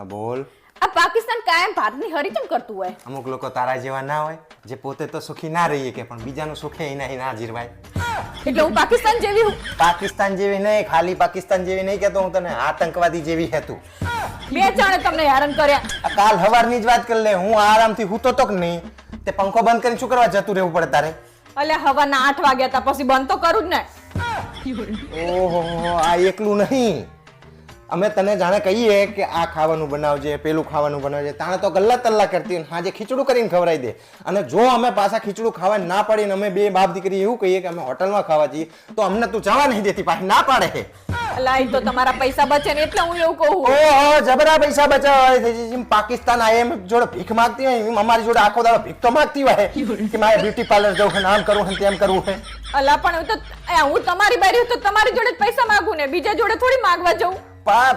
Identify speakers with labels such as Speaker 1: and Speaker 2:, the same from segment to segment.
Speaker 1: હા બોલ.
Speaker 2: આ પાકિસ્તાન કાયમ ભારતની હરીચમ કરતું હોય.
Speaker 1: અમુક લોકો તારા જેવા ના હોય જે પોતે તો સુખી ના રહીએ કે પણ બીજાનું સુખે એના ના જીરવાય.
Speaker 2: એટલે હું પાકિસ્તાન જેવી હું.
Speaker 1: પાકિસ્તાન જેવી નહીં, ખાલી પાકિસ્તાન જેવી નહીં કહેતો હું તને, આતંકવાદી જેવી હે તું.
Speaker 2: બે ચાણે તમને હેરાન કર્યા.
Speaker 1: આ કાલ હવારની જ વાત કરી લે, હું આરામથી હૂતો તો કે નહીં, તે પંખો બંધ કરીને શું કરવા જતું રહેવું પડે તારે?
Speaker 2: અલ્યા હવાના 8 વાગ્યા તા પછી બંધ તો કરું જ ને.
Speaker 1: ઓહો, આ એકલું નહીં, અમે તને જાણે કહીએ કે આ ખાવાનું બનાવજે, પેલું ખાવાનું બનાવજે, તાણે તો ગલ્લા તલ્લા કરતી હોય, હાજે ખીચડું કરીને ખવડાવી દે. અને જો અમે પાછા ખીચડું ખાવા ના પાડીને અમે બે બાપ દીકરી એવું કહીએ કે અમે હોટલમાં ખાવા જઈએ તો અમને તું જવા નહીં દેતી, પાછી ના પાડે છે.
Speaker 2: અલા એ તો તમારા પૈસા બચે ને એટલે હું એવું કહું.
Speaker 1: ઓહો, જબરા પૈસા બચાવે. પાકિસ્તાન IMF જોડે ભીખ માંગતી હોય એમ અમારી જોડે આખો દાડો ભીખ તો માંગતી હોય કે મારે બ્યુટી પાર્લર જવું છે, આમ કરવું છે, તેમ કરવું છે.
Speaker 2: અલા પણ હું તમારી બારી તો તમારી જોડે જ પૈસા માંગુ ને બીજા જોડે થોડી માંગવા જાઉં.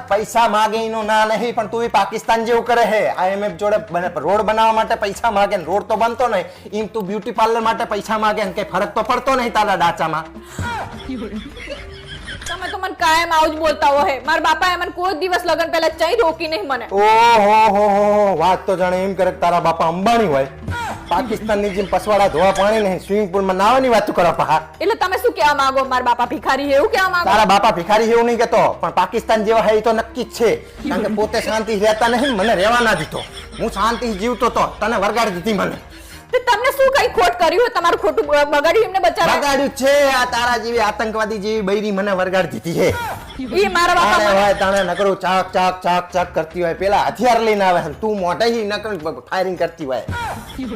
Speaker 1: પૈસા માગે એનો ના નહીં, પણ તું પાકિસ્તાન જેવું કરે છે. IMF જોડે રોડ બનાવવા માટે પૈસા માગે ને રોડ તો બનતો નહીં, એમ તું બ્યુટી પાર્લર માટે પૈસા માગે ને કઈ ફરક તો પડતો નહીં તારા ડાચામાં.
Speaker 2: તમે તો મને કાયમ આવું જ બોલતા હોય. મારા બાપાએ મને કોઈ દિવસ લગન પહેલા ચઈ રોકી નહીં મને.
Speaker 1: ઓહો હો હો, વાત તો જાણે એમ કરે કે તારા બાપા અંબાણી હોય. પાકિસ્તાનની જેમ પસવાડા ધોવા પાણી નહીં, સ્વિમિંગ પુલમાં નાવાની વાત કરો પહા.
Speaker 2: એટલે તમે શું કહેવા માંગો? મારા બાપા ભિખારી છે એવું કહેવા માંગો?
Speaker 1: તારા બાપા ભિખારી એવું નહીં કહેતો, પણ પાકિસ્તાન જેવા હે એ તો નક્કી જ છે. કારણ કે પોતે શાંતિ રહેતા નહીં, મને રહેવા ના દીધો. હું શાંતિ જીવતો તો તને વરગાડી દીધી મને.
Speaker 2: તમને શું કઈ ખોટ કર્યું હોય? તમારું ખોટું બગાડ્યું એમને બચારા?
Speaker 1: વરગાડ્યું છે આ તારા જેવી આતંકવાદી જેવી બૈરી મને વરગાડી દીધી છે.
Speaker 2: ઈ મારા બાપા
Speaker 1: તાણે હોય તાણે નકરું ચાક ચાક ચાક ચાક કરતી હોય, પેલા હથિયાર લઈને આવે છે, તું મોઢે જ નકર ફાયરિંગ કરતી હોય.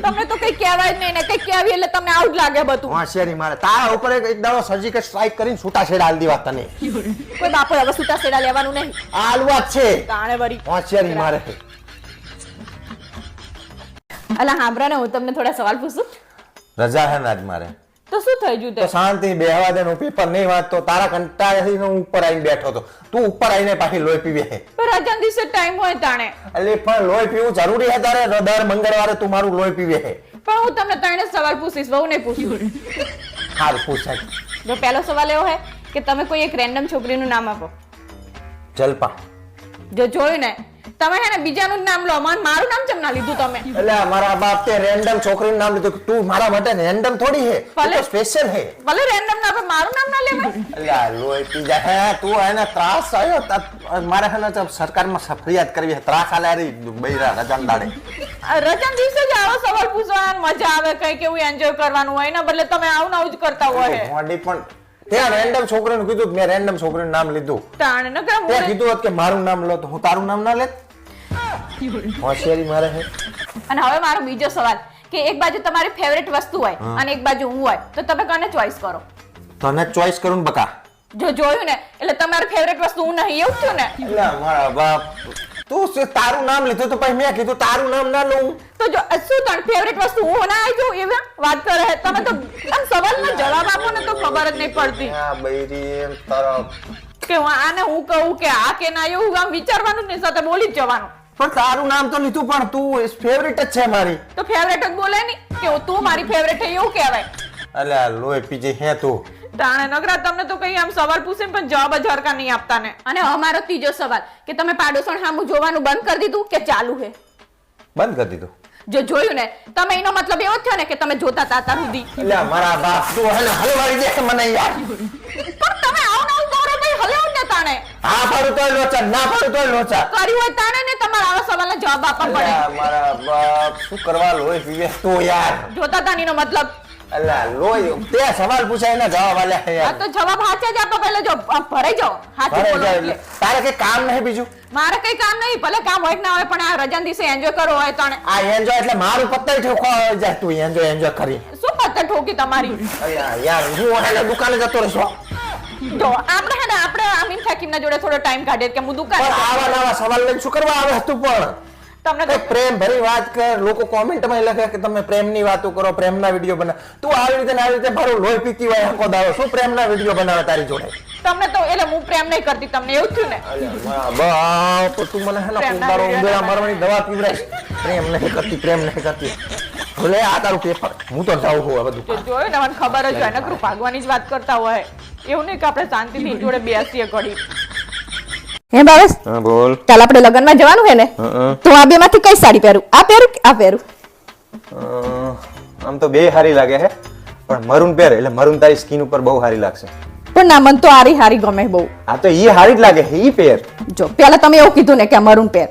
Speaker 2: તમને તો કઈ કહેવાય જ નહીં ને, કઈ કહેવી એટલે તમને આઉટ લાગે બધું.
Speaker 1: હોશિયારી મારે તારા ઉપર એક દાડો સર્જિકલ સ્ટ્રાઇક કરીને છૂટા છેડા આલી દેવા તને.
Speaker 2: કોઈ બાપો હવે છૂટા છેડા લેવાનું નહીં.
Speaker 1: આલવા જ છે.
Speaker 2: તાણે વરી
Speaker 1: હોશિયારી મારે.
Speaker 2: અલા હાંભરા ને હું તમને થોડા સવાલ પૂછું?
Speaker 1: રજા હે આજ મારે.
Speaker 2: તો શું થઈ ગયું?
Speaker 1: તો શાંતિ બેહવા દે, પેપર નહીં વાંચતો, તારા કંટાળેથી હું ઉપર આવીને બેઠો તો, તું ઉપર આવીને પાછી લોહી પીવે છે.
Speaker 2: પણ રજાના દિવસે ટાઈમ હોય તાણે.
Speaker 1: એટલે પણ લોહી પીવું જરૂરી છે તારે? દર મંગળવારે તું મારું લોહી પીવે છે.
Speaker 2: પણ હું તમને ત્રણે સવાલ પૂછીશ, બહુ નહીં પૂછું.
Speaker 1: હાલ પૂછાય.
Speaker 2: જો પહેલો સવાલ એવો છે કે તમે કોઈ એક રેન્ડમ છોકરીનું નામ આપો.
Speaker 1: જલપા.
Speaker 2: જો જોયું ને તમે હે ને બીજાનું નામ લો, મારું નામ કેમ ના લીધું તમે?
Speaker 1: એટલે મારા બાપ તે રેન્ડમ છોકરીનું નામ લીધું. તું મારા માટે રેન્ડમ થોડી છે, તું તો સ્પેશિયલ છે.
Speaker 2: ભલે રેન્ડમ ના, પણ મારું નામ ના લેવાય.
Speaker 1: એટલે આ લોહી પી જાય હે તું, એને ત્રાસ આવ્યો મારે હે ને સરકારમાં ફરિયાદ કરવી છે. ત્રાસ આલે રી બૈરા રજાન દાડે.
Speaker 2: રજાના દિવસે જ આવો સવાલ પૂછવાનો મજા આવે, કઈ કેવું એન્જોય કરવાનું હોય, એના બદલે તમે આવું આવું જ કરતા હોય.
Speaker 1: મોડી પણ ત્યાં રેન્ડમ છોકરીનું કીધું, મેં રેન્ડમ છોકરીનું નામ લીધું.
Speaker 2: તાણે ન કે
Speaker 1: તે કીધું હોત કે મારું નામ લો તો હું તારું નામ ના લેત. હોશિયારી મારે છે.
Speaker 2: અને હવે મારો બીજો સવાલ કે એક બાજુ તમારી ફેવરેટ વસ્તુ હોય અને એક બાજુ હું હોય, તો તમે કોને ચોઈસ કરો?
Speaker 1: તને ચોઈસ કરું બકા.
Speaker 2: જો જોયું ને એટલે તમારી ફેવરેટ વસ્તુ હું નહીં, એવું થયું ને?
Speaker 1: એટલે મારા બાપ તું તારું નામ લીધું તો પછી મેં કીધું તારું નામ ના લઉં.
Speaker 2: તો જો શું તારી ફેવરેટ વસ્તુ હું ના આવી જાઉં એવી વાત કરે? તમે તો આમ સવાલનો જવાબ આપો ને તો ખબર જ નહીં પડતી.
Speaker 1: આ બૈરી એમ તરફ
Speaker 2: કે આને હું કહું કે આ કે ના, એવું આમ વિચારવાનું જ નહીં, સાથે બોલી જ જવાનું.
Speaker 1: પણ તારું નામ તો લીધું, પણ તું ફેવરેટ જ છે મારી.
Speaker 2: તો ફેવરેટ જ બોલે નહીં કે તું મારી ફેવરેટ છે એવું કહેવાય.
Speaker 1: અલ્યા લોહી પીજે હે તું.
Speaker 2: તાણે નગરા તમને તો કઈ આમ સવાલ પૂછે પણ જવાબ જ હરકા નહીં આપતા ને. અને અમારો ત્રીજો સવાલ કે તમે પાડોશણ સામું જોવાનું બંધ કરી દીધું કે ચાલુ છે?
Speaker 1: બંધ કરી દીધું.
Speaker 2: જો જોયું ને તમે, એનો મતલબ એવો થયો ને કે તમે જોતા હતા અત્યાર સુધી.
Speaker 1: અલ્યા મારા બાપ તું હલે હલવાઈ દે મને યાર.
Speaker 2: પણ તમે આવું આવું કરો ભાઈ, હલેવ ને તાણે.
Speaker 1: હા પાડું તોય લોચા, ના પાડું તોય લોચા.
Speaker 2: કર્યું હોય તાણે ને તમારે આવા સવાલનો જવાબ આપવા પડે.
Speaker 1: મારા બાપ શું કરવા લોહી પીવે તું યાર?
Speaker 2: જોતા હતા એનો મતલબ.
Speaker 1: અલ્યા લોહી તે સવાલ પૂછાય એના જવાબ આલ્યા હે
Speaker 2: આ
Speaker 1: યાર.
Speaker 2: તો જવાબ સાચા જ આપો, પહેલા જો ભરાઈ જાઓ. સાચું
Speaker 1: ભરાઈ
Speaker 2: બોલો
Speaker 1: જાય
Speaker 2: એટલે.
Speaker 1: એટલે. તારે કઈ કામ નહીં બીજું?
Speaker 2: મારે કઈ કામ નહીં, ભલે કામ હોય કે ના હોય, પણ આ રજાના દિવસે એન્જોય કરો હોય તાણે.
Speaker 1: આ એન્જોય એટલે મારું પત્તર ઠોકો જાય, તું એન્જોય કરી.
Speaker 2: શું પત્તર ઠોકી તમારી?
Speaker 1: અલ્યા યાર હું એને દુકાને જતો રહેશો.
Speaker 2: જો આપણે આમીન થાકીમના જોડે થોડો ટાઈમ કાઢીએ કે હું દુકાને
Speaker 1: પણ આવા નવા સવાલ લઈને શું કરવા આવે તું? પણ
Speaker 2: તમને તો
Speaker 1: પ્રેમ ભરી વાત કર, લોકો કોમેન્ટમાં લખે કે તમે પ્રેમની વાતો કરો, પ્રેમના વિડીયો બનાવ. તું આવી રીતે ભરું લોહી પીતી હોય આખો દાડો, શું પ્રેમના વિડીયો બનાવે તારી જોડે?
Speaker 2: તમને તો એટલે હું પ્રેમ નહીં કરતી, તમને એવું થયું ને?
Speaker 1: બાપ તું મને હે ને કુંડારો ઉંદરા મારવાની દવા પીવડાય. પ્રેમ નહીં કરતી. ભલે આ તારું પેપર, હું તો જાઉં છું હવે બધું.
Speaker 2: જોયું ને, મને ખબર જ હોય નકરું ભાગવાની જ વાત કરતા હોય. એવું નહીં કે આપણે શાંતિથી જોડે બેસીએ ઘડી. હે ભાવેશ,
Speaker 1: હા બોલ.
Speaker 2: કાલ આપણે લગ્નમાં જવાનું હે ને, તો આ બે માંથી કઈ સાડી પહેરું? આ પહેરું કે આ પહેરું?
Speaker 1: આમ તો બે હારી લાગે હે, પણ મરૂન પહેર એટલે મરૂન તારી સ્કિન ઉપર બહુ હારી લાગશે.
Speaker 2: પણ ના, મને તો આરી હારી ગમે બહુ.
Speaker 1: આ તો ઈ હારી જ લાગે હે, ઈ પહેર.
Speaker 2: જો પેલા તમે એવું કીધું ને કે મરૂન પહેર,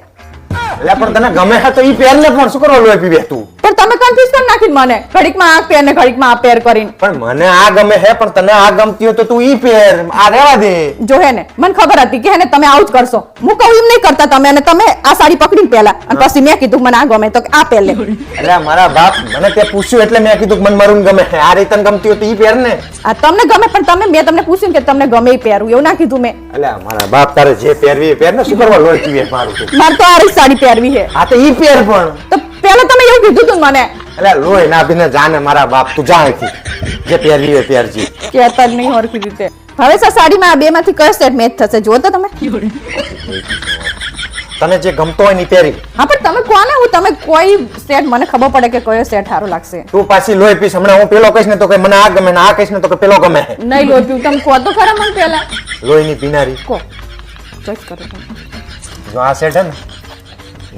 Speaker 1: એટલે પણ તને ગમે હે તો ઈ પહેર ને, પણ શું કરવા લોહી પીવે તું?
Speaker 2: પણ તમે કન્ફ્યુઝ કરી નાખી મને, ઘડીકમાં આ પહેર ને ઘડીકમાં આ પહેર કરીને.
Speaker 1: પણ મને આ ગમે હે, પણ તને આ ગમતી હોય તો તું ઈ પહેર, આ રહેવા દે.
Speaker 2: જો હે ને, મને ખબર હતી કે હે ને તમે આવું જ કરશો. હું કહું એમ નહીં કરતા તમે, અને તમે આ સાડી પકડીને પહેલા, અને પછી મેં કીધું મને આ ગમે તો કે આ પહેર લે.
Speaker 1: એટલે મારા બાપ મને તે પૂછ્યું એટલે મેં કીધું કે મને મરૂન ગમે હે. આ રીતે ગમતી હોય તો ઈ પહેર ને.
Speaker 2: આ તમને ગમે, પણ મેં તમને પૂછ્યું કે તમને ગમે એ પહેરું, એવું ના કીધું મેં.
Speaker 1: એટલે મારા બાપ તારે જે પહેરવી એ પહેર ને, શું કરવા લોહી પીવે મારું તું?
Speaker 2: મારે તો આરી સાડી પહેરવી છે.
Speaker 1: આ તો ઈ પહેર પણ.
Speaker 2: તો પેલા તમે એવું કીધું તું મને.
Speaker 1: એટલે લોહી ના પીને જાને મારા બાપ, તું જા અહીંથી. જે પહેરવી હોય પહેરજી.
Speaker 2: કહેતા જ નહીં હરખી રીતે. હવે આ સાડીમાં આ બે માંથી કયો સેટ મેચ થશે જો તો તમે.
Speaker 1: તને જે ગમતો હોય ને ઈ પહેરી.
Speaker 2: હા, પણ તમે કોને હું, તમે કોઈ સેટ મને ખબર પડે કે કયો સેટ સારો લાગશે.
Speaker 1: તું પાછી લોહી પીશ. હમણાં હું પેલો કહીશ ને તો કે મને આ ગમે, ને આ કહીશ ને તો કે પેલો ગમે.
Speaker 2: નહીં લોહી પીવું, તમે કહો તો ખરા મને પેલા.
Speaker 1: લોહીની પીનારી.
Speaker 2: કહો, ચોઈસ કરો તમે.
Speaker 1: જો આ સેટ હે ને,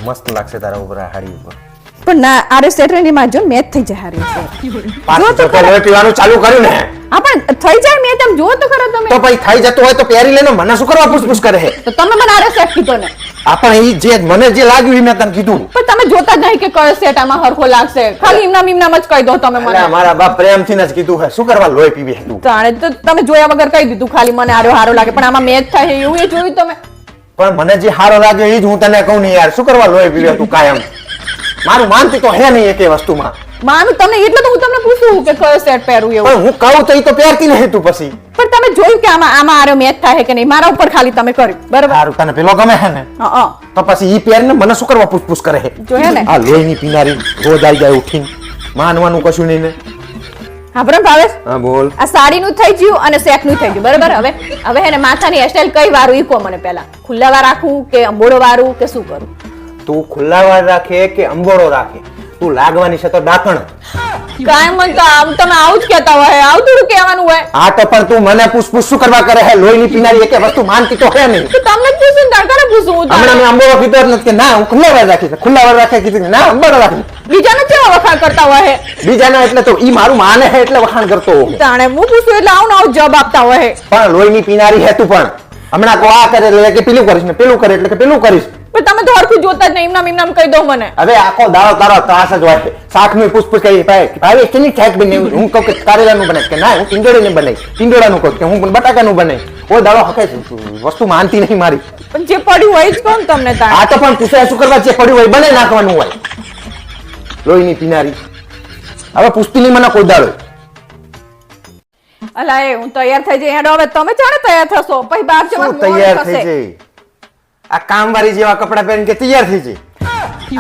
Speaker 1: મસ્ત લાગશે તારા ઉપર, આ હાડી ઉપર.
Speaker 2: પણ ના, આરે સેટ રેની માં જો મેચ થઈ જાય હારી છે.
Speaker 1: પાછું તો તે લોહી પીવાનું ચાલુ કર્યું ને.
Speaker 2: હા, પણ થઈ જાય મેચ, તમે જો તો ખરા તમે.
Speaker 1: તો ભાઈ થઈ જતું હોય તો પહેરી લેને, મને શું કરવા પૂછપૂછ કરે હે?
Speaker 2: તો તમે મને આરે સેટ કીધો ને.
Speaker 1: આપણ ઈ જે મને જે લાગ્યું ઈ મેં તને કીધું.
Speaker 2: પણ તમે જોતા જ નહીં કે કયો સેટ આમાં હરખો લાગશે. ખાલી ઇમનામ જ કહી દો તમે મને.
Speaker 1: અલા, મારા બાપ પ્રેમથી જ કીધું હે, શું કરવા લોહી પીવી હે તું?
Speaker 2: તાણે તો તમે જોયા વગર કહી દીધું ખાલી મને આરો હારો લાગે, પણ આમાં મેચ થાય છે એવું એ જોયું તમે?
Speaker 1: પણ મને જે હારો લાગ્યો ઈ જ હું તને કહું ને યાર, શું કરવા લોહી પીવે તું કાયમ? મારું માનતી તો હે નહીં એકે વસ્તુમાં.
Speaker 2: માનું તમને એટલે તો હું તમને પૂછું કે કયો સેટ પહેરું એવું.
Speaker 1: પણ હું કહું તો ઈ તો પહેરતી નહીં તું પછી.
Speaker 2: પણ તમે જોયું કે આમાં આરો મેચ થાય કે નહીં? મારા ઉપર ખાલી તમે કર્યું બરાબર.
Speaker 1: સારું, તને પેલો ગમે હે ને,
Speaker 2: હા,
Speaker 1: તો પછી ઈ પહેર ને, મને શું કરવા પૂછપૂછ કરે હે?
Speaker 2: જોયા ને.
Speaker 1: આ લોહીની પીનારી રોજ આવી જાય ઉઠીને, માનવાનું કશું નહીં ને.
Speaker 2: હા, બરાબર ભાવેશ.
Speaker 1: હા બોલ.
Speaker 2: આ સાડીનું થઈ ગયું અને સેટનું થઈ ગયું બરાબર. હવે હે ને માથાની હેરસ્ટાઈલ કઈ વારું ઈ કહો મને પહેલા. ખુલ્લા વાર રાખું કે અંબોડો વારું કે શું કરું?
Speaker 1: તું ખુલ્લા વાર રાખે કે અંબોડો રાખે, તું લાગવાની છે તો ડાકણ.
Speaker 2: કાંઈ મન તો તમે આવું જ કહેતા હોય, આવું થોડું કહેવાનું હોય.
Speaker 1: આ તો પણ તું મને પૂછપૂછ શું કરવા કરે હે? લોહીની પીનારી એકે વસ્તુ માનતી તો હે નહીં.
Speaker 2: તો તમને જ પૂછું, તડકાને પૂછું હું.
Speaker 1: હમણાં મેં અંબોડો કીધો જ નથી કે ના હું ખુલ્લા વાર રાખીશ, ખુલ્લા વાર રાખે કીધું કે ના અંબોડો રાખી.
Speaker 2: બીજાને કેવા વખાણ કરતા હોય?
Speaker 1: બીજાના એટલે તો ઈ મારું માને હે એટલે વખાણ કરતો હોઉં.
Speaker 2: તાણે હું પૂછું એટલે આવું ને આવું જવાબ આપતા હોય.
Speaker 1: પણ લોહીની પીનારી હે તું પણ. હમણાં કો આ કરે એટલે કે પેલું કરીશ ને પેલું કરે એટલે કે પેલું કરીશ.
Speaker 2: પણ તમે તો હરખું જોતા જ નહીં, ઇમનામ કહી દો મને.
Speaker 1: હવે આખો દાડો તારો ત્રાસ જ હોય છે. શાકનું પૂછપૂછ કરી ભાઈ કેની શાક બનાવ્યું? હું કહું કે કારેલાનું બને કે ના હું ટીંડોળીને બનાવી, ટીંડોળાનું કહું કે હું પણ બટાકાનું બનાવી. કોઈ દાડો હકે વસ્તુ માનતી નહીં મારી.
Speaker 2: પણ જે પડ્યું હોય જ કોણ તમને તાણે?
Speaker 1: આ તો પણ પૂછે શું કરવા? જે પડ્યું હોય બને નાખવાનું હોય. લોહીની પીનારી હવે પૂછતી નહીં મને કોઈ દાડો.
Speaker 2: અલા એ હું તૈયાર થઈ જઈ હેડો. હવે તમે ચાણે તૈયાર થશો પછી બહાર જવાનું
Speaker 1: શું તૈયાર થઈ જઈ? આ કામવાળી જેવા કપડા પહેરીને કે તૈયાર થઈ જઈ?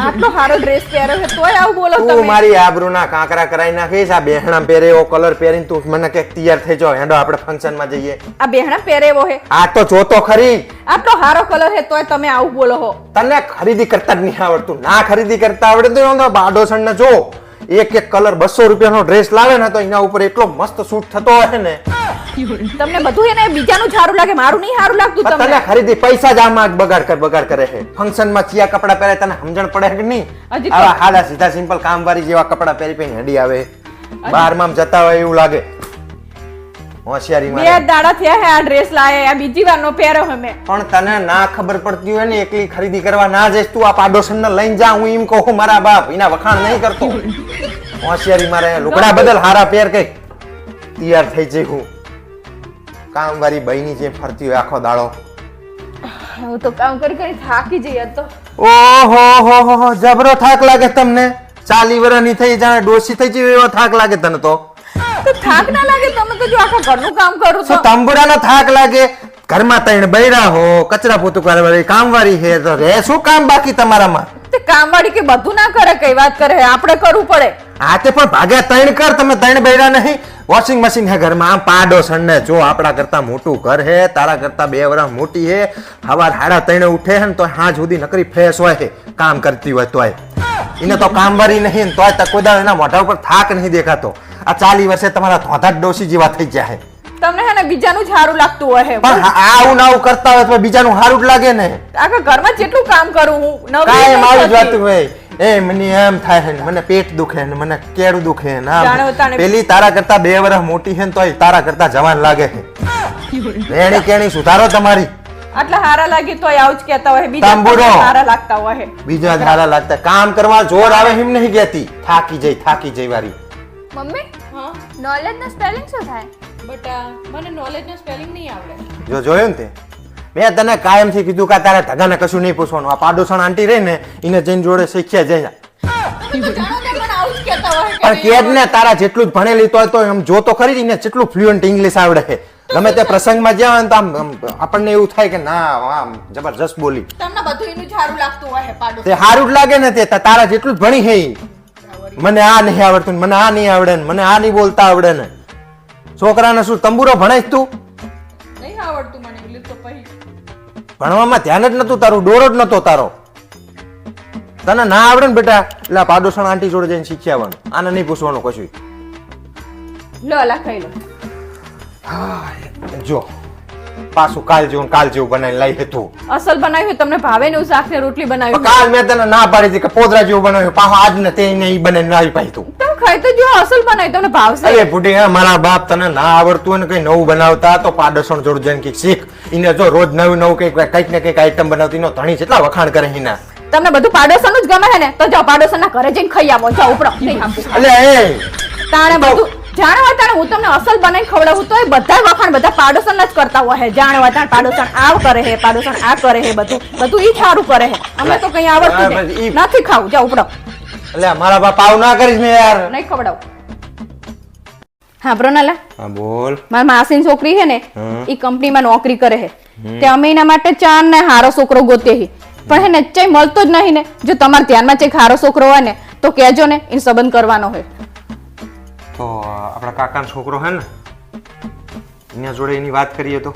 Speaker 2: આટલો સારો ડ્રેસ પહેર્યો છે તોય આવું બોલો
Speaker 1: તું
Speaker 2: તમે.
Speaker 1: મારી આબરૂના કાંકરા કરાઈ નાખીશ. આ બેહણા પહેરે એવો કલર પહેરીને તું મને કે તૈયાર થઈ જાવ, હેડો આપણે ફંક્શનમાં જઈએ.
Speaker 2: આ બેહણા પહેરે એવો હે?
Speaker 1: આ તો જોતો ખરી.
Speaker 2: આટલો સારો કલર હે તોય તમે આવું બોલો હો.
Speaker 1: તને ખરીદી કરતા જ નહીં આવડતું. ના ખરીદી કરતા આવડે તો બાડોસણ ને જો એક કલર 200 રૂપિયાનો ડ્રેસ લાવે ને તો એના ઉપર એટલો મસ્ત સૂટ થતો હોય ને.
Speaker 2: તમને બધું એને બીજાનું સારું લાગે, મારું નહીં સારું લાગતું તમને.
Speaker 1: તને ખરીદી પૈસા જ આમાં બગાડ કરે છે. ફંક્શન માં ચિયા કપડા પહેરે તને સમજણ પડે કે નહીં?
Speaker 2: હજી
Speaker 1: આવા સાદા સીધા સિમ્પલ કામવાળી જેવા કપડા પહેરી હેડી આવે, બહારમાં જતા હોય એવું લાગે. હોશિયારી
Speaker 2: બે
Speaker 1: મારે.
Speaker 2: દાડા થયા હે આ ડ્રેસ લાવે, આ બીજી વારનો પહેર્યો હે મેં.
Speaker 1: પણ તને ના ખબર પડતી હોય ને, એકલી ખરીદી કરવા ના જઈશ તું. આ પાડોશન ને લઈને જા, હું એમ કહું મારા બાપ એના વખાણ નહીં કરતો. હોશિયારી મારે. લુગડા બદલ હારા પહેર કઈક તૈયાર થઈ જઈ. હું કામવાળી બઈની જેમ ફરતી હોય આખો દાડો.
Speaker 2: હું તો કામ કરી થાકી જઈ તો.
Speaker 1: ઓહો હો, જબરો થાક લાગે તમને. 40 વર્ષની થઈ જાણે ડોસી થઈ જાય એવો થાક લાગે તને તો.
Speaker 2: તો થાક ના લાગે? તમે તો જો આખા ઘરનું કામ કરો છો.
Speaker 1: તંબુરાનો થાક લાગે? ઘરમાં 3 બૈરા હો, કચરા પોતું કરવાવાળી કામવાળી હે, તો રે શું કામ બાકી તમારામાં?
Speaker 2: તે કામવાળી કે બધું ના કરે, કઈ વાત કરે? આપણે કરવું પડે.
Speaker 1: આ તે પણ ભાગ્યા 3 કર. તમે 3 બૈરા નહીં. વોશિંગ મશીન હે ઘરમાં. આમ પાડોશન ને જો આપણા કરતા મોટું ઘર હે, તારા કરતા 2 વર્ષ મોટી હે. સવાર 3:30 ઉઠે હે ને તો સાંજ સુધી નકરી ફ્રેશ હોય છે કામ કરતી હોય તોય. એને તો કામવાળી નહીં તોય કોઈ દાડો એના મોઢા ઉપર થાક નહીં દેખાતો. આ 40 વર્ષે તમારા ધોધા ડોસી જેવા થઈ ગયા છે.
Speaker 2: તમને હે ને બીજાનું જ સારું લાગતું હોય
Speaker 1: પણ આવું ના આવું કરતા હોય તો બીજાનું સારું જ લાગે ને.
Speaker 2: આખા ઘરમાં જેટલું કામ કરું હું નવરી
Speaker 1: કાંઈ
Speaker 2: નહીં
Speaker 1: આવી જ
Speaker 2: થતી.
Speaker 1: વાત હોય એ મને એમ થાય છે ને મને પેટ દુખે ને મને કેળું દુખે ને
Speaker 2: જાણો તાણે.
Speaker 1: પેલી તારા કરતા 2 વર્ષ મોટી છે ને તોય તારા કરતા જવાન લાગે છે. એની કેણી સુધારો તમારી.
Speaker 2: આટલા હારા લાગી તોય આવું જ કહેતા હોય બીજા
Speaker 1: તાંબુરો.
Speaker 2: તમને હારા લાગતા હોય
Speaker 1: બીજા ધારા લાગતા કામ કરવા જોર આવે એમ નહીં કહેતી. થાકી જઈ વારી.
Speaker 3: મમ્મી
Speaker 2: હા
Speaker 3: નોલેજ નો સ્પેલિંગ શું થાય?
Speaker 2: બટા મને નોલેજ નો સ્પેલિંગ નહીં આવડે.
Speaker 1: જો જોયું ને તે મેં તને કાયમથી કીધું કે તારે ધગાને કશું નહીં પૂછવાનું. આ પાડોશણ આંટી રહી ને એને જઈને જોડે શીખ્યા જઈ.
Speaker 2: તમે તો જાણો છો મને આવું જ કહેતા હોય કે
Speaker 1: પણ કે જ ને તારા જેટલું જ ભણેલી તો એમ જો તો ખરી ને જેટલું ફ્લુઅન્ટ ઇંગ્લિશ આવડે છે. ગમે તે પ્રસંગમાં જ્યાં હોય ને તો આમ આપણને એવું થાય કે ના આમ જબરજસ્ત બોલી.
Speaker 2: તમને બધું એનું જ સારું લાગતું હોય પાડો.
Speaker 1: તે સારું જ લાગે ને તે તારા જેટલું જ ભણી છે ઈ. મને આ નહીં આવડતું ને મને આ નહીં આવડે ને મને આ નહીં બોલતા આવડે ને. છોકરાને શું તંબુરો ભણાય તું?
Speaker 2: નહીં આવડતું મને ઇંગ્લિશ તો પછી
Speaker 1: ભણવામાં ધ્યાન જ નતું તારું, ડોરો જ નતો તારો. તને ના આવડે ને બેટા એટલે આ પાડોશણ આંટી જોડે જઈને શીખી આવવાનું. આને નહીં પૂછવાનું કશું.
Speaker 2: લો લા ખાઈ લો.
Speaker 1: જો પાછું કાલ જેવું બનાવીને લાવી તું.
Speaker 2: અસલ બનાવ્યું તમને ભાવે ને એવું શાક ને રોટલી બનાવ્યું
Speaker 1: કાલ મેં તને ના પાડી હતી કે પોદરા જેવું બનાવ્યું પાછો આજ ને તે નહીં બનાવીને લાવી પાઈ તું.
Speaker 2: તમે ખાઈ તો જો અસલ બનાવ્યું તમને ભાવશે.
Speaker 1: અરે બુઢી હા મારા બાપ તને ના આવડતું હોય ને કઈ નવું બનાવતા તો પાડોશણ જોડે જઈને કઈક શીખ. એને જો રોજ નવું કઈક ને કઈક આઈટમ બનાવતી નો ધણી જેટલા વખાણ કરે એના.
Speaker 2: તમને બધું પાડોશનું જ ગમે છે ને તો જાઓ પાડોશના ઘરે જઈને ખાઈ આવો. જાઓ ઉપડો નહીં આપું.
Speaker 1: એટલે એ
Speaker 2: તાણે બધું જાણે હોય તાણે હું તમને અસલ બનાવી ખવડાવું તો એ બધા વખાણ બધા પાડોશના જ કરતા હોય છે. જાણે હોય તાણે પાડોશન આવ કરે છે પાડોશન આ કરે છે બધું ઈ સારું કરે છે. અમને તો કઈ આવડતું નહીં. નથી ખાવું જાઓ ઉપડો.
Speaker 1: એટલે મારા બાપ આવું ના કરીશ ને યાર.
Speaker 2: નહીં ખવડાવું. હા પ્રોનાલા
Speaker 1: હા બોલ.
Speaker 2: મારા માસીની છોકરી છે ને
Speaker 1: હમ.
Speaker 2: ઈ કંપનીમાં નોકરી કરે છે તે અમે એના માટે ચાર ને હારો છોકરો ગોતે છે પણ હે ને ચઈ મળતો જ નહીં ને. જો તમારા ધ્યાનમાં ચઈ હારો છોકરો હોય ને તો કહેજો ને એને સંબંધ કરવાનો હોય.
Speaker 1: તો આપણા કાકાનો છોકરો હે ને એના જોડે એની વાત કરીએ તો.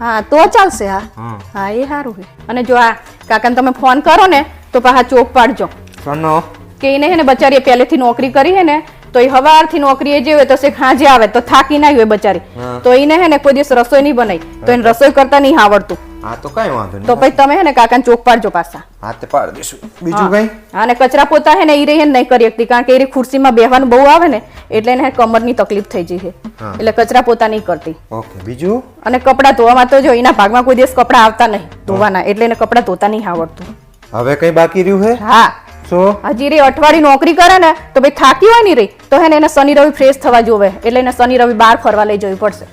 Speaker 2: હા તો ચાલશે. હા
Speaker 1: હા
Speaker 2: હા એ સારું છે. અને જો આ કાકાને તમે ફોન કરો ને તો પાછા ચોક પાડજો
Speaker 1: સોનો
Speaker 2: કે એને હે ને બચારી પહેલેથી નોકરી કરી છે ને તો એ હવારથી નોકરીએ જે હોય તો શેખ હાંજે આવે તો થાકી ના હોય બચારી.
Speaker 1: હા.
Speaker 2: તો એને હે ને કોઈ દિવસ રસોઈ નહીં બનાવી તો એને રસોઈ કરતા નહીં આવડતું.
Speaker 1: હા તો કઈ વાંધો
Speaker 2: તો
Speaker 1: નહીં.
Speaker 2: પછી તમે હે ને કાકાને ચોક પાડજો પાછા.
Speaker 1: હાથે પાડી દઈશું. બીજું કઈ?
Speaker 2: હા અને કચરા પોતા હે ને ઈ રહે નહીં કરી શકતી કારણ કે ઈ ખુરશીમાં બેહવાનું બહુ આવે ને એટલે એને કમરની તકલીફ થઈ જઈ છે.
Speaker 1: હા.
Speaker 2: એટલે કચરા પોતા નહીં કરતી.
Speaker 1: ઓકે બીજું?
Speaker 2: અને કપડાં ધોવામાં તો જો એના ભાગમાં કોઈ દિવસ કપડાં આવતા નહીં ધોવાના એટલે એને કપડાં ધોતા નહીં આવડતું.
Speaker 1: હવે કઈ બાકી રહ્યું હે?
Speaker 2: હા
Speaker 1: શું?
Speaker 2: હજી રે અઠવાડિયું નોકરી કરે ને તો ભાઈ થાકી હોય ને રે તો હે ને એને શનિ રવિ ફ્રેશ થવા જોવે એટલે એને શનિ રવિ બહાર ફરવા લઈ જવી પડશે.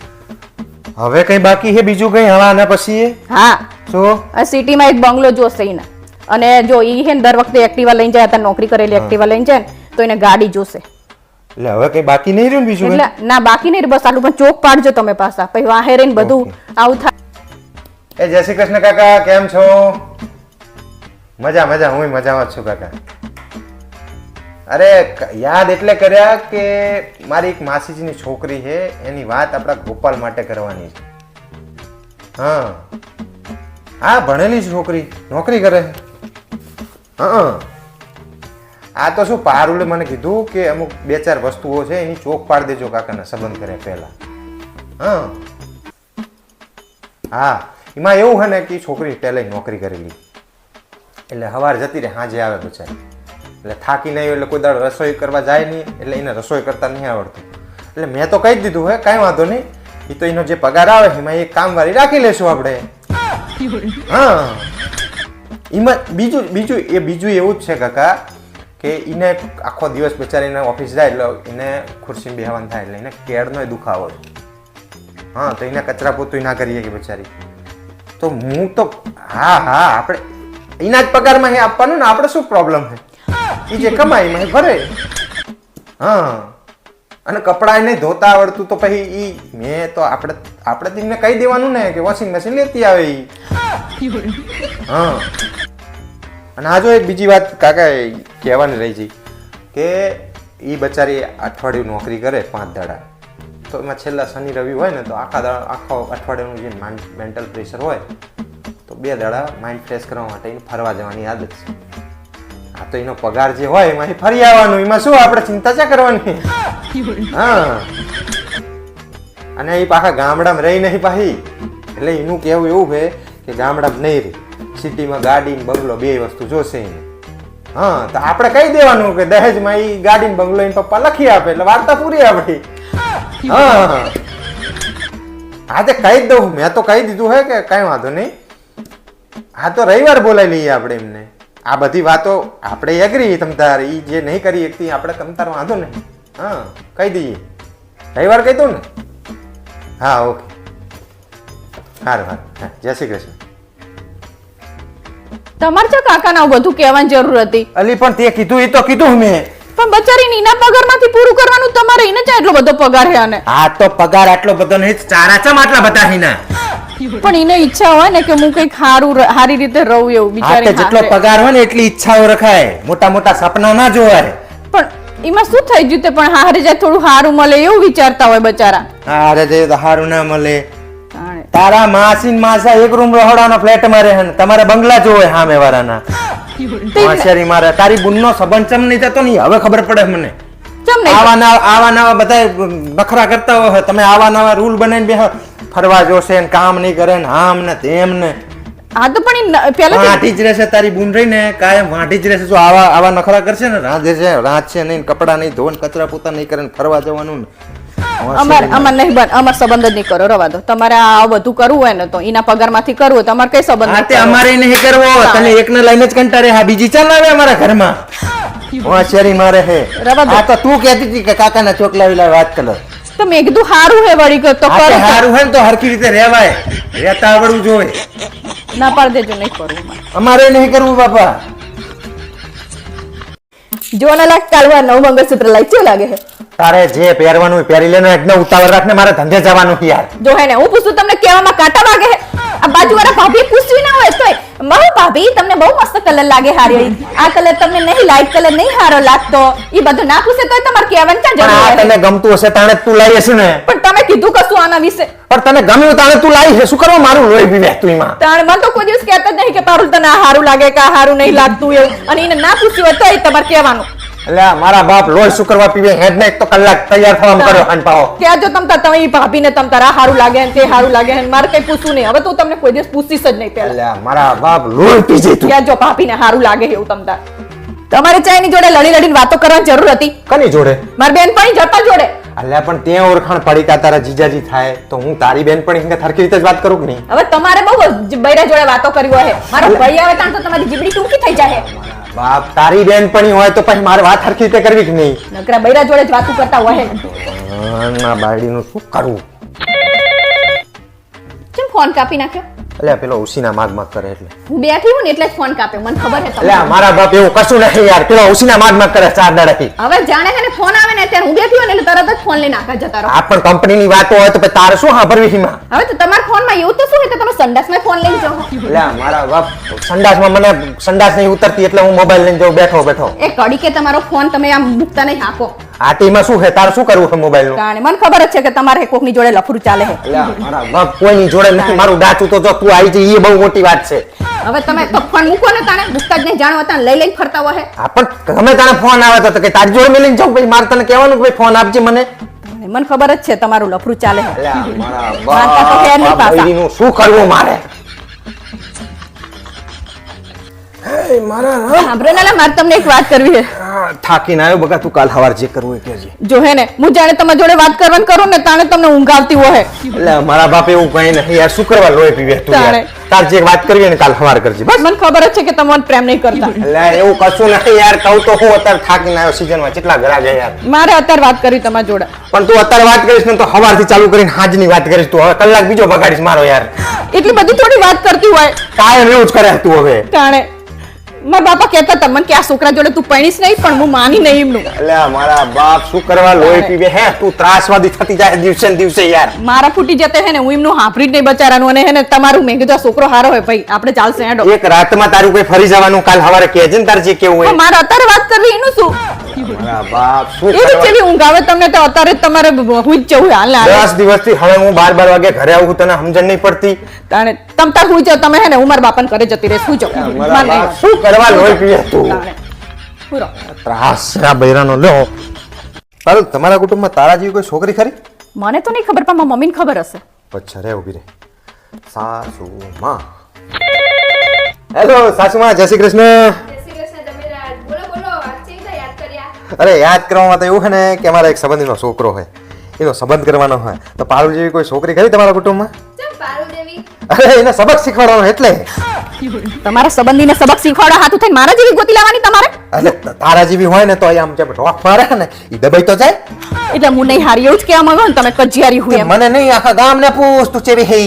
Speaker 1: હવે કઈ બાકી છે બીજું કઈ હવા આના પછી?
Speaker 2: હા
Speaker 1: શું?
Speaker 2: આ સિટીમાં એક બંગલો જોશે એને અને જો ઈ હે ને દર વખતે એક્ટિવા લઈને જાય અત્યારે નોકરી કરેલી એક્ટિવા લઈને જાય ને તો એને ગાડી જોશે.
Speaker 1: એટલે હવે કઈ બાકી નહીં રહ્યું ને બીજું કઈ?
Speaker 2: એટલે ના બાકી નહીં બસ આટલું પણ ચોક પાડજો તમે પાછા પછી વાહે રહીને બધું આવું થાય.
Speaker 1: એ જય શ્રી કૃષ્ણ કાકા કેમ છો? મજા હું મજામાં જ છું કાકા. અરે યાદ એટલે કર્યા કે મારી એક માસીજીની છોકરી છે એની વાત આપણા ગોપાલ માટે કરવાની છે. હા હા ભણેલી છે છોકરી નોકરી કરે છે. હા આ તો શું પારુલે મને કીધું કે અમુક 2-4 વસ્તુઓ છે એની ચોક પાડી દેજો કાકાને સંબંધ કરે પહેલા. હા હા એમાં એવું છે ને કે છોકરી પહેલા નોકરી કરેલી એટલે સવાર જતી રહે સાંજે આવે બચારી એટલે થાકી નહીં એટલે કોઈ દાડ રસોઈ કરવા જાય નહીં એટલે એને રસોઈ કરતા નહીં આવડતું. એટલે મેં તો કહી જ દીધું હે કાંઈ વાંધો નહીં એ તો એનો જે પગાર આવે એમાં એક કામવાળી રાખી લેશું આપણે. હા એમાં બીજું એવું જ છે કાકા કે એને આખો દિવસ બચારીને ઓફિસ જાય એટલે એને ખુરશીમાં બેહવાનું થાય એટલે એને કેળનો દુખાવો છે. હા તો એને કચરા પોતું ના કરીએ કે બચારી તો હું તો હા આપણે એના જ પગારમાં એ આપવાનું ને આપણે શું પ્રોબ્લેમ છે એ જે કમાઈ માં ભરે. હા અને કપડાં નહીં ધોતા આવડતું તો પછી ઈ મેં તો આપણે તેમને કહી દેવાનું ને કે વોશિંગ મશીન લેતી આવે ઈ. હા અને આ જો એક બીજી વાત કાકા કહેવાની રહી છે કે ઈ બચારી અઠવાડિયું નોકરી કરે 5 દાડા તો એમાં છેલ્લા શનિ રવિ હોય ને તો આખો અઠવાડિયાનું જે મેન્ટલ પ્રેશર હોય તો 2 દાડા માઇન્ડ ફ્રેશ કરવા માટે એને ફરવા જવાની આદત છે. આ તો એનો પગાર જે હોય એમાં ફરી આવવાનું એમાં શું આપણે ચિંતા ચા કરવાની. હા અને એ પાછા ગામડામાં રહી નહીં પાહી એટલે એનું કહેવું એવું છે કે ગામડામાં નહીં રહી સિટીમાં ગાડી ને બંગલો બે વસ્તુ જોશે એને. હા તો આપણે કહી દેવાનું કે દહેજમાં એ ગાડી ને બંગલો એને પપ્પા લખી આપે એટલે વાર્તા પૂરી આપણી. હા હા તે કહી જ દઉં, મેં તો કહી દીધું હે કે કઈ વાંધો નહીં. હા તો રવિવાર બોલાવી લઈએ આપણે એમને. આ બધી વાતો આપણે એગ્રી તમતાર ઈ જે નહીં કરી શકતી આપણે તમતાર વાંધો નહીં. હા કહી દઈએ રવિવાર કહી દઉં ને. હા ઓકે સારું સારું હા જય શ્રી કૃષ્ણ.
Speaker 2: તમારે છે કાકાને આવું બધું કહેવાની જરૂર હતી.
Speaker 1: અલી પણ તે કીધું એ તો કીધું મેં.
Speaker 2: પણ બચારી નીના પગારમાંથી પૂરું કરવાનું તમારે એને જ એટલો બધો પગાર છે આને.
Speaker 1: આ તો પગાર આટલો બધો નહીં, ચારા ચમ આટલા બધા હિના.
Speaker 2: પણ એને ઈચ્છા હોય ને કે હું કઈક સારી રીતે રહું એવું
Speaker 1: આ
Speaker 2: બિચારી
Speaker 1: તે જેટલો પગાર હોય ને એટલી ઈચ્છાઓ રખાય, મોટા મોટા સપના ના જોવાય.
Speaker 2: પણ એમાં શું થઈ ગયું તે પણ હારે જાય થોડું સારું મળે એવું વિચારતા હોય બચારા.
Speaker 1: અરે જે હારું ના મળે. તારા માસી ને માસા એક રૂમ રહોડાનો ફ્લેટ માં રહે ને તમારે બંગલા જોવે સામે વાળાના. હોશિયારી મારે તારી બુનનો સંબંધ ચમ નહીં થતો નહીં હવે ખબર પડે મને.
Speaker 2: ચમ નહીં
Speaker 1: આવા નવા બધા બખરા કરતા હોય તમે આવા નવા રૂલ બનાવીને બેહો ફરવા જોશે ને કામ નહીં કરે ને આમ ને તેમ ને.
Speaker 2: આ તો પણ પેલા
Speaker 1: વાંઢી જ રહેશે તારી બુન રહી ને કાયમ વાંઢી જ રહેશે. જો આવા નખરા કરશે ને રાંધે છે રાંધશે નહીં, કપડા નહીં ધોન, કચરા પોતા નહીં કરે ને ફરવા જવાનું ને.
Speaker 2: અમાર નહીં બન અમાર સંબંધ જ નહીં કરો, રવા દો. તમારે આ બધું કરવું હોય ને તો એના પગારમાંથી કરવું હોય તમારે કઈ સંબંધ
Speaker 1: તે અમારે નહીં કરવો. તને એકને લઈને જ કંટાળે, હા બીજી ચાલ આવે અમારા ઘરમાં. હોશિયારી મારે હે. આ તો તું કહેતી હતી કે કાકાના ચોકલા વિલા વાત કર
Speaker 2: તો મેં કીધું સારું હે વળી તો કરો.
Speaker 1: સારું હોય ને તો હરખી રીતે રહેવાય, રહેતા આવડવું જોઈએ.
Speaker 2: ના પાડ દેજો નહીં કરવું.
Speaker 1: અમારે નહીં કરવું બાપા.
Speaker 2: જો ને લાગ કાલવા નવ મંગળસૂત્ર લાઈ કેવું લાગે છે?
Speaker 1: તારે જે પહેરવાનું પહેરી લેનો, એકદમ ઉતાવળ રાખને મારે ધંધે જવાનું યાર.
Speaker 2: જો હે ને હું પૂછું તમને કેવામાં કાંટા વાગે છે? આ બાજુવાળા ભાભી પૂછવી ના હોય તોય બહુ ભાભી તમને બહુ મસ્ત કલર લાગે હારી, આ કલર તમને નહીં લાઈટ કલર નહીં હારો લાગતો, ઈ બધું ના પૂછે તોય તમારે કહેવાનું ક્યાં જરૂર
Speaker 1: આ
Speaker 2: છે?
Speaker 1: તને ગમતું હશે તાણે તું લાવી હશે ને.
Speaker 2: પણ તમે કીધું કશું આના વિશે?
Speaker 1: પણ તને ગમ્યું તાણે તું લાવી છે, શું કરવા મારું લોહી પીવે તું એમાં?
Speaker 2: તાણ મને તો કોઈ દિવસ કહેતા જ નહીં કે પારુલ તને આ હારું લાગે કે આ હારું નહીં લાગતું એવું, અને એને ના પૂછ્યું હોય તોય તમારે કહેવાનું.
Speaker 1: એટલે મારા બાપ લોહી શું કરવા પીવે હેડ ને એક તો કલાક તૈયાર થવામાં કર્યો હાન પાવો.
Speaker 2: ક્યાં જો તમે ઈ ભાભીને તમ તારા હારું લાગે ને તે હારું લાગે ને મારે કઈ પૂછવું નહીં. હવે તો હું તમને કોઈ દિવસ પૂછીશ જ નહીં પહેલા.
Speaker 1: એટલે મારા બાપ લોહી પી જાય તું.
Speaker 2: ક્યાં જો ભાભીને હારું લાગે એવું તમ તાર. તમારે ચાઈની જોડે લડી લડીને વાતો કરવાની જરૂર હતી?
Speaker 1: કની જોડે?
Speaker 2: મારી બેનપણી જતા જોડે.
Speaker 1: અલ્યા પણ ત્યાં ઓળખાણ પડી કા તારા જીજાજી થાય તો હું તારી બેનપણી સાથે હરખી રીતે જ વાત કરું કે નહીં?
Speaker 2: હવે તમારે બહુ બૈરા જોડે વાતો કરવી હોય. મારો ભાઈ આવે ત્યાં તો તમારી જીબડી ટૂંકી થઈ જાય.
Speaker 1: બાપ તારી બેનપણી હોય તો પછી મારે વાત હરખી રીતે કરવી કે નહીં?
Speaker 2: નકરા બૈરા જોડે જ વાતો કરતા હોય.
Speaker 1: ના બાયડીનું શું કરવું?
Speaker 2: કેમ ફોન કાપી નાખ્યો?
Speaker 1: અલ્યા પેલો ઉસીના માગ કરે એટલે
Speaker 2: હું બેઠી હું ને એટલે જ ફોન કાપ્યો, મને ખબર છે તમને.
Speaker 1: અલ્યા મારા બાપ એવું કશું નહીં યાર, પેલો ઉસીના માગ કરે 4 દાડાથી.
Speaker 2: હવે જાણે કે ફોન આવે ને ત્યારે હું બેઠી હોય ને એટલે તરત જ ફોન લઈને આખા જતા રહો.
Speaker 1: આ પણ કંપનીની વાતો હોય તો પછી તારે શું સાંભળવી છે એમાં?
Speaker 2: હવે તો તમારા ફોનમાં એવું તો શું હોય કે તમે સંડાસમાં ફોન લઈને જાઓ?
Speaker 1: અલ્યા મારા બાપ સંડાસમાં મને સંડાસ નહીં ઉતરતી એટલે હું મોબાઈલ લઈને જાઉં બેઠો.
Speaker 2: એ કડી કે તમારો ફોન તમે આમ મૂકતા નહીં હાકો.
Speaker 1: આ ટીમાં શું છે તારે શું કરવું છે મોબાઈલ નું?
Speaker 2: જાણે મને ખબર જ છે કે તમારે કોકની જોડે લફરું ચાલે છે.
Speaker 1: અલ્યા મારા બાપ કોઈની જોડે નથી, મારું ડાચું તો જો તું આવી જઈ એ બહુ મોટી વાત છે.
Speaker 2: હવે તમે તો ફોન મૂકો ને તાણે મૂકતા જ નહીં, જાણો હતા લઈ લઈને ફરતા હોય.
Speaker 1: હા પણ ગમે તારે ફોન આવે તો કે તારી જોડે મેલીને જાઉં પછી મારે તને કહેવાનું કે ભાઈ ફોન આપજે મને.
Speaker 2: મને ખબર જ છે તમારું લફરું ચાલે છે.
Speaker 1: અલ્યા મારા
Speaker 2: માનતા તો ફેર નહીં
Speaker 1: બાપ
Speaker 2: પાછા.
Speaker 1: બૈરીનું શું કરવું મારે? હે મારા
Speaker 2: સાંભળો ને મારે તમને એક વાત કરવી છે.
Speaker 1: થાકીને આવ્યો બગા, તું કાલ સવાર જે કરવું એ કહેજે.
Speaker 2: જો હે ને હું જાણે તમારી જોડે વાત કરવાનું કરું ને તાણે તમને ઊંઘ આવતી હોય.
Speaker 1: એટલે મારા બાપ એવું કઈ નહીં યાર, શું કરવા લોહી પીવે તું યાર? તાર જે વાત કરવી ને કાલ સવાર કરજે બસ.
Speaker 2: મને ખબર જ છે કે તમે મને પ્રેમ નહીં કરતા.
Speaker 1: એટલે એવું કશું નથી યાર, કહું તો હું અત્યારે થાકીને આવ્યો સીઝનમાં કેટલા ઘરા ગયા યાર.
Speaker 2: મારે અત્યારે વાત કરવી તમારી જોડે.
Speaker 1: પણ તું અત્યારે વાત કરીશ ને તો સવારથી ચાલુ કરીને હાજની વાત કરીશ તું, હવે કલાક બીજો બગાડીશ મારો યાર.
Speaker 2: એટલી બધી થોડી વાત કરતી હોય.
Speaker 1: કાયમ એવું જ કરે તું હવે.
Speaker 2: તાણે મારા બાપા કહેતા હતા મને કે આ છોકરા જોડે તું પરણીશ નહીં, પણ હું માની નહીં એમનું.
Speaker 1: એટલે મારા બાપ શું કરવા લોહી પીવે હે? તું ત્રાસવાદી થતી જાય દિવસે ને દિવસે યાર.
Speaker 2: મારા ફૂટી જતે હે ને હું એમનું હાંભળી જ નહીં બચારાનું, અને હે ને તમારું મેં કીધું આ છોકરો હારો હોય ભાઈ આપણે ચાલશે હેડો.
Speaker 1: એક રાતમાં તારું કોઈ ફરી જવાનું કાલ સવારે કહેજે ને તારે જે કેવું હોય.
Speaker 2: મારે અત્યારે વાત કરવી એનું શું?
Speaker 1: મારા બાપ શું
Speaker 2: એવી
Speaker 1: કરવા?
Speaker 2: જેવી ઊંઘ આવે તમને તો અત્યારે જ તમારે હુઈ જ જવું હાલ.
Speaker 1: 10 દિવસથી હવે હું 12 વાગે ઘરે આવું તને સમજણ નહીં પડતી.
Speaker 2: તાણે તમ તાર હુઈ જાવ તમે, હે ને હું મારા બાપાને ઘરે જતી રહીશ. હુઈ જાવ.
Speaker 1: મારા બાપ શું કરવા લોહી પીવે તું?
Speaker 2: તાણે હુઈ રહો.
Speaker 1: ત્રાસ છે આ બૈરાનો. લ્યો તારું તમારા કુટુંબમાં તારા જેવી કોઈ છોકરી ખરી?
Speaker 2: મને તો નહીં ખબર પણ મારી મમ્મીને ખબર હશે.
Speaker 1: અચ્છા રે ઉભી રે. સાસુમાં. હેલો સાસુમાં, જય શ્રી કૃષ્ણ. અરે યાદ કરવામાં તો એવું છે ને કે અમારા એક સંબંધીનો છોકરો હોય, એનો સંબંધ કરવાનો હોય તો પારુલ જેવી કોઈ છોકરી ખરી તમારા કુટુંબમાં? અરે એને સબક શીખવાડવાનો એટલે.
Speaker 2: તમારા સંબંધીને સબક શીખવાડવા હાથું થઈને મારા જેવી ગોતી લાવવાની તમારે?
Speaker 1: એટલે તારા જેવી હોય ને તો આમ જેમ રોક મારે ને એ દબાઈ તો જાય.
Speaker 2: એટલે હું નહીં હારી એવું જ કહેવા માંગો ને તમે કજિયારી હોય એમ.
Speaker 1: મને નહીં, આખા ગામને પૂછ તું ચેવી હે.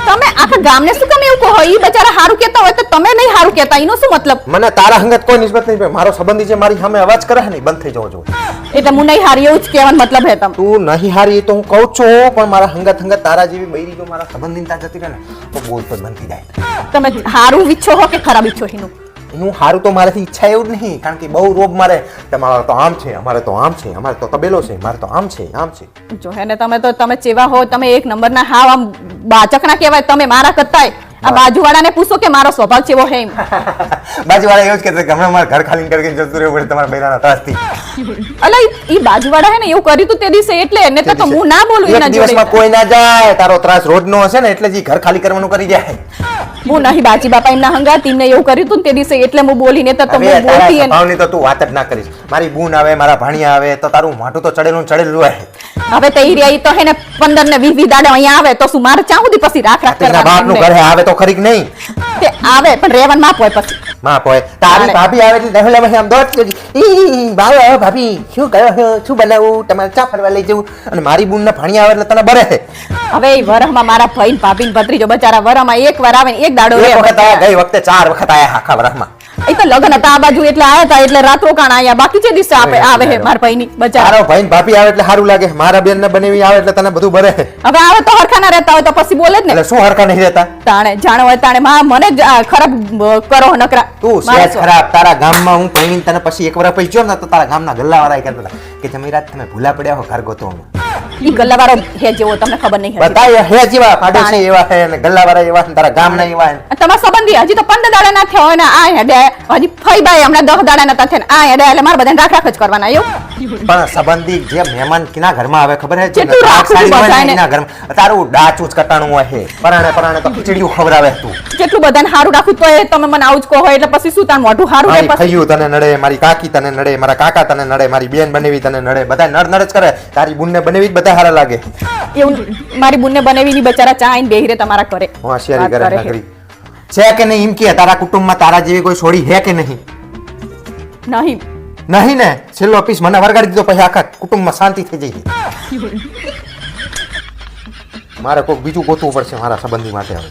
Speaker 2: તમે આખા ગામને શું કામ એવું કહો? ઈ બચારા હારું કહેતા હોય તો તમે નહીં હારું કહેતા, એનો શું મતલબ?
Speaker 1: મને તારા હંગત કોઈ નિસ્બત નહીં. મારો સંબંધી છે, મારી સામે અવાજ કરે ને બંધ થઈ જવો જોઈએ.
Speaker 2: એટલે હું નહીં હારી એવું જ કહેવાનો મતલબ હે તમે.
Speaker 1: તું નહીં હારી તો હું કહું છું, પણ મારા હંગત તારા જેવી બૈરી જો મારા સંબંધી તા જતી રહે ને તો બોલ તો બંધ થઈ જાય.
Speaker 2: તમે હારું ઈચ્છો હો કે ખરાબ ઈચ્છો એનું?
Speaker 1: એનું સારું તો મારાથી ઈચ્છા એવું જ નહીં, કારણ કે બહુ રોગ મારે તમારે તો આમ છે, અમારે તો આમ છે, અમારે તો તબેલો છે, મારે તો આમ છે આમ છે.
Speaker 2: જો હે ને તમે ચેવા હો, તમે એક નંબરના હાવ આમ બાચકના કહેવાય. તમે મારા કરતાય આ બાજુવાળાને પૂછો કે મારો સ્વભાવ કેવો હે એમ.
Speaker 1: બાજુવાળા એવું જ કહેશે કે હમણાં મારા ઘર ખાલી કરીને જતું રહેવું પડે તમારા બૈરાના ત્રાસથી.
Speaker 2: અલા ઈ બાજુવાળા હે ને એવું કર્યું તું તે દિવસે, એટલે ને તો હું ના બોલું એના
Speaker 1: એક
Speaker 2: જોડે.
Speaker 1: દિવસમાં કોઈ ના જાય, તારો ત્રાસ રોજનો હશે ને એટલે જ ઈ ઘર ખાલી કરવાનું કરી જાય.
Speaker 2: હું નહીં બાજી બાપા એમના હંગાત એમને એવું કર્યું તું ને તે દિવસે, એટલે હું બોલી ને તો હું
Speaker 1: હવે તારા
Speaker 2: બોલતી
Speaker 1: સ્વભાવની તો તું વાત જ ના કરીશ. મારી બૂન આવે, મારા ભાણિયા આવે તો તારું માથું તો ચડેલું ને ચડેલું રહે.
Speaker 2: હવે તો ઈ રહ્યા ઈ તો હે ને 15 ને 20 દાડા અહીંયા આવે તો શું મારે ચાહું દી પછી રાખ રાખ
Speaker 1: તેના બાપનું
Speaker 2: કરવાનું?
Speaker 1: ઘરે આવે તો ખરી કે નહીં?
Speaker 2: તે આવે પણ રહેવાનું માપ હોય પછી.
Speaker 1: માં પોય તારી ભાભી આવે એટલે દહેલામાં આમ દોટ કરી, ઈ બાવ ભાભી શું કયો શું બનાવું, તમારે ચા ફરવા લઈ જવું. અને મારી બૂન ના ભાણિયા આવે એટલે તને બરે છે.
Speaker 2: હવે ઈ વરહમાં મારા ભાઈ ભાભી ને ભત્રીજો બચારા વરહમાં એક વાર આવે ને એક દાડો
Speaker 1: એક
Speaker 2: રહે.
Speaker 1: વખત આયા, ગઈ વખતે 4 વખત આયા આખા વરસમાં.
Speaker 2: એ તો લગ્ન હતા આ બાજુ એટલે આયા હતા, એટલે રાત રોકાણ આયા. બાકી જે દિવસે આવે હે મારા ભાઈ ની બચારા.
Speaker 1: તારો ભાઈ ને ભાભી આવે એટલે સારું લાગે, મારા બેન ને બનેવી આવે એટલે તને બધું બરે છે.
Speaker 2: હવે આવે તો હરખા ના રહેતા હોય તો પછી બોલે જ ને.
Speaker 1: એટલે શું હરખા નહીં રહેતા?
Speaker 2: તાણે જાણો હોય તાણે મને જ ખરાબ કરો નકરા.
Speaker 1: તું
Speaker 2: મારે
Speaker 1: સેજ ખરાબ. તારા ગામમાં હું પૈણીને તને પછી એક વાર પૈસ્યો ને તો તારા ગામના ગલ્લાવાળા કહેતા હતા કે જમીરાત તમે ભૂલા પડ્યા હો ઘર ગોતો.
Speaker 2: ઈ ગલ્લાવાળો હે જેવો તમને ખબર નહીં હશે.
Speaker 1: બતાય હે જેવા પાડોશી એવા છે ને ગલ્લાવાળા એવા છે, તારા ગામના એવા છે.
Speaker 2: અને તમારા સંબંધી હજી તો 15 દાડા ના થયા હોય ને આ હેડે હજી ફઈ બાઈ હમણાં 10 દાડા ના થયા ને આ હેડે એટલે મારે બધાને રાખ રાખ જ કરવાના એવું.
Speaker 1: પણ સંબંધી જે મહેમાન કિના ઘરમાં આવે ખબર છે?
Speaker 2: જેટલું રાખવું
Speaker 1: સાડી હોય ને
Speaker 2: બધાને.
Speaker 1: એના ઘરમાં તારું ડાચું જ કટાણું હોય છે. પરાણે તો ખીચડીયું ખવડાવે તું.
Speaker 2: જેટલું બધાને સારું રાખવું તો એ તમે મને આવું જ કહો એટલે પછી શું તાર મોઢું સારું રહે
Speaker 1: મારી
Speaker 2: પછી.
Speaker 1: ખૈયું તને નડે, મારી કાકી તને નડે, મારા કાકા તને નડે, મારી બેન બનેવી તને નડે, બધા નડ જ કરે. તારી બુનને બનેવી જ બધા સારા લાગે.
Speaker 2: એવું મારી બુનને બનેવી ની બચારા ચા આઈને બેહી રહે તમારા ઘરે.
Speaker 1: હોશિયારી
Speaker 2: વાત
Speaker 1: કરે
Speaker 2: કરે
Speaker 1: નગરી. છે કે નહીં એમ કે તારા કુટુંબમાં તારા જેવી કોઈ છોડી હે કે નહીં?
Speaker 2: નહીં
Speaker 1: નહીં ને? છેલ્લો પીસ મને વરગાડી દીધો પછી આખા કુટુંબમાં શાંતિ થઈ જાય. મારે કોઈક બીજું ગોતવું પડશે મારા સંબંધી માટે હવે.